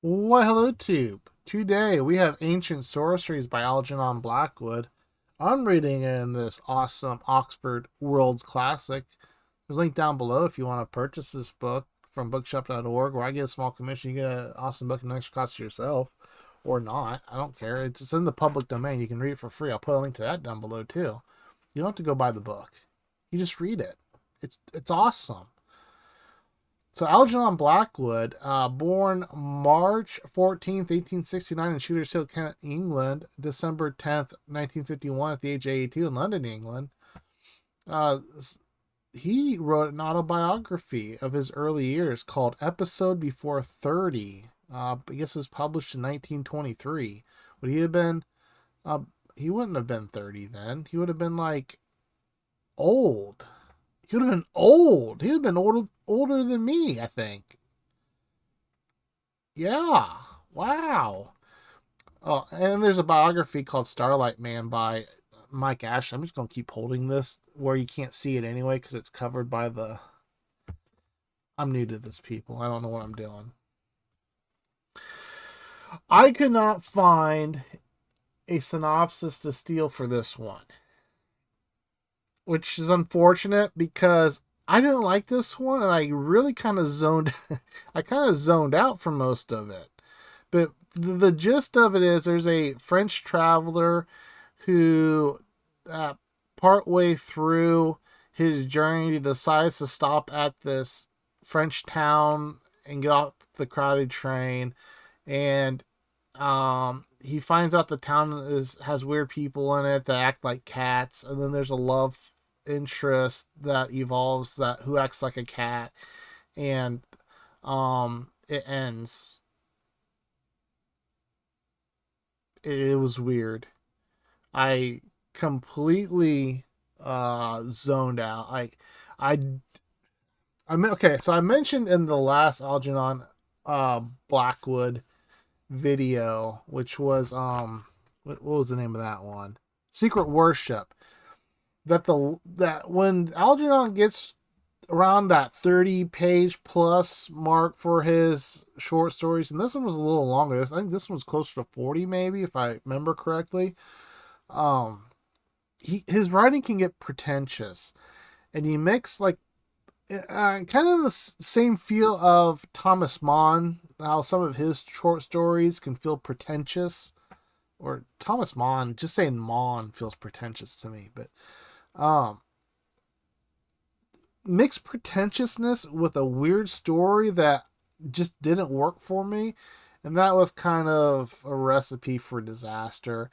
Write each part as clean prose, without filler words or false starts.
Well, hello, Tube. Today we have Ancient Sorceries by Algernon Blackwood. I'm reading in this awesome Oxford World's Classic. There's a link down below if you want to purchase this book from bookshop.org, where I get a small commission. You get an awesome book and an extra cost to yourself, or not. I don't care. It's in the public domain. You can read it for free. I'll put a link to that down below too. You don't have to go buy the book. You just read it. It's awesome. So Algernon Blackwood, born March 14th, 1869 in Shooter's Hill, Kent, England, December 10th, 1951 at the age of 82 in London, England. Uh, he wrote an autobiography of his early years called Episode Before 30. I guess it was published in 1923. Would he have been, uh, he wouldn't have been 30 then. He would have been like old. He would have been old. He would have been older than me, I think. Yeah. Wow. Oh, and there's a biography called Starlight Man by Mike Ashley. I'm just going to keep holding this where you can't see it anyway because it's covered by the. I'm new to this, people. I don't know what I'm doing. I could not find a synopsis to steal for this one, which is unfortunate because I didn't like this one and I really kind of zoned I kind of zoned out for most of it. But the gist of it is there's a French traveler who partway through his journey decides to stop at this French town and get off the crowded train, and he finds out the town has weird people in it that act like cats, and then there's a love interest that evolves that who acts like a cat, and it ends. It was weird. I completely zoned out. I okay, so I mentioned in the last Algernon Blackwood video, which was what was the name of that one? Secret Worship. That when Algernon gets around that 30-page plus mark for his short stories, and this one was a little longer. I think this one's closer to 40, maybe, if I remember correctly. Um, his writing can get pretentious, and he makes like kind of the same feel of Thomas Mann. How some of his short stories can feel pretentious, or Thomas Mann. Just saying Mann feels pretentious to me, but um, mixed pretentiousness with a weird story that just didn't work for me, and that was kind of a recipe for disaster.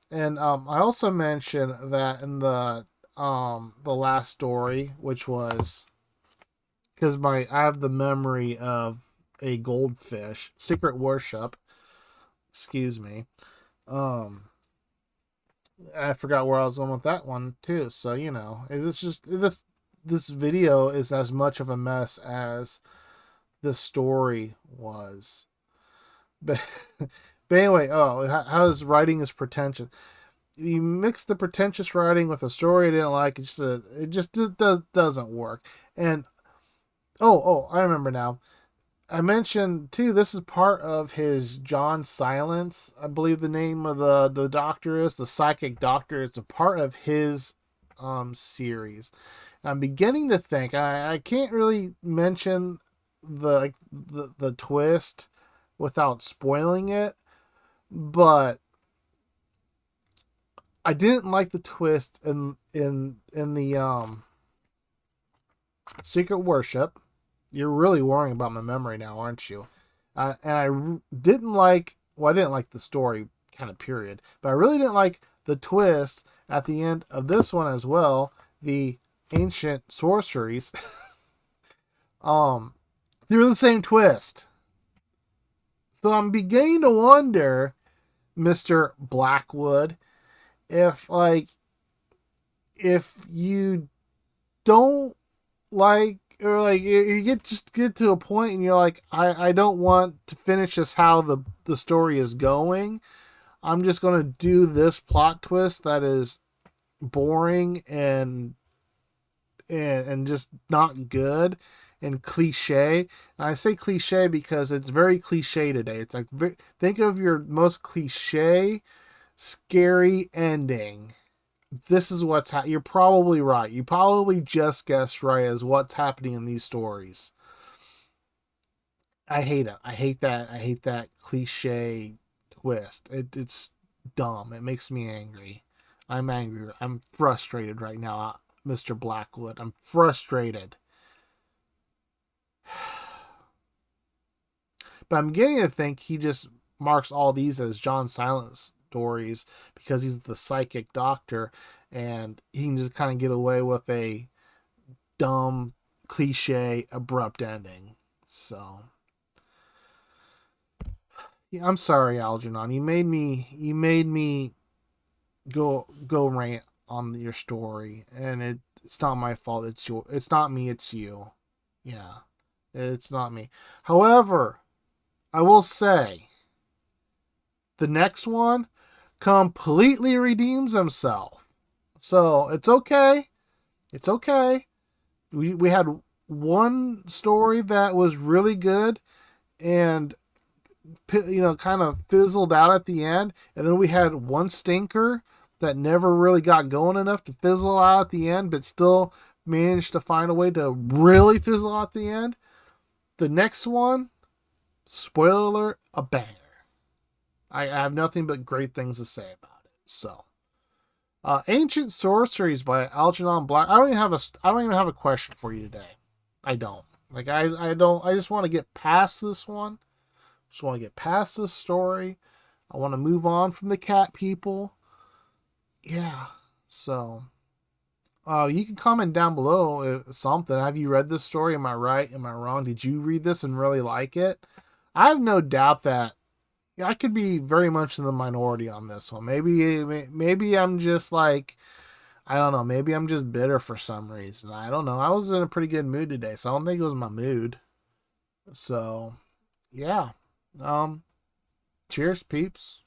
And I also mentioned that in the last story, which was because I have the memory of a goldfish, Secret Worship. Excuse me. Um, I forgot where I was going with that one too. So it's just this video is as much of a mess as the story was. But but anyway, how his writing is pretentious. You mix the pretentious writing with a story I didn't like. It just doesn't work. And I remember now. I mentioned too. This is part of his John Silence. I believe the name of the doctor is the psychic doctor. It's a part of his series. And I'm beginning to think I can't really mention the twist without spoiling it, but I didn't like the twist in the Secret Worship. You're really worrying about my memory now, aren't you? And didn't like. Well, I didn't like the story, kind of period. But I really didn't like the twist at the end of this one as well. The ancient sorceries. They were the same twist. So I'm beginning to wonder, Mr. Blackwood, if if you don't like, or like you get to a point and you're like, I don't want to finish this how the story is going. I'm just gonna do this plot twist that is boring and just not good, and cliche. And I say cliche because it's very cliche today. It's like, think of your most cliche, scary ending. This is what's you're probably right. You probably just guessed right as what's happening in these stories. I hate it. I hate that. I hate that cliche twist. It's dumb. It makes me angry. I'm angry. I'm frustrated right now, Mr. Blackwood. I'm frustrated. But I'm getting to think he just marks all these as John Silence stories because he's the psychic doctor and he can just kind of get away with a dumb, cliche, abrupt ending. So, yeah, I'm sorry, Algernon. You made me go rant on your story, and it's not my fault. It's not me. It's you. Yeah, it's not me. However, I will say the next one completely redeems himself. So it's okay. It's okay. We had one story that was really good and kind of fizzled out at the end, and then we had one stinker that never really got going enough to fizzle out at the end, but still managed to find a way to really fizzle out at the end. The next one, spoiler alert, a banger. I have nothing but great things to say about it. So, Ancient Sorceries by Algernon Black. I don't even have a question for you today. I don't. Like I don't. I just want to get past this one. Just want to get past this story. I want to move on from the cat people. Yeah. So, you can comment down below something. Have you read this story? Am I right? Am I wrong? Did you read this and really like it? I have no doubt that I could be very much in the minority on this one. Maybe I'm just like, I don't know. Maybe I'm just bitter for some reason. I don't know. I was in a pretty good mood today, so I don't think it was my mood. So, yeah. Cheers, peeps.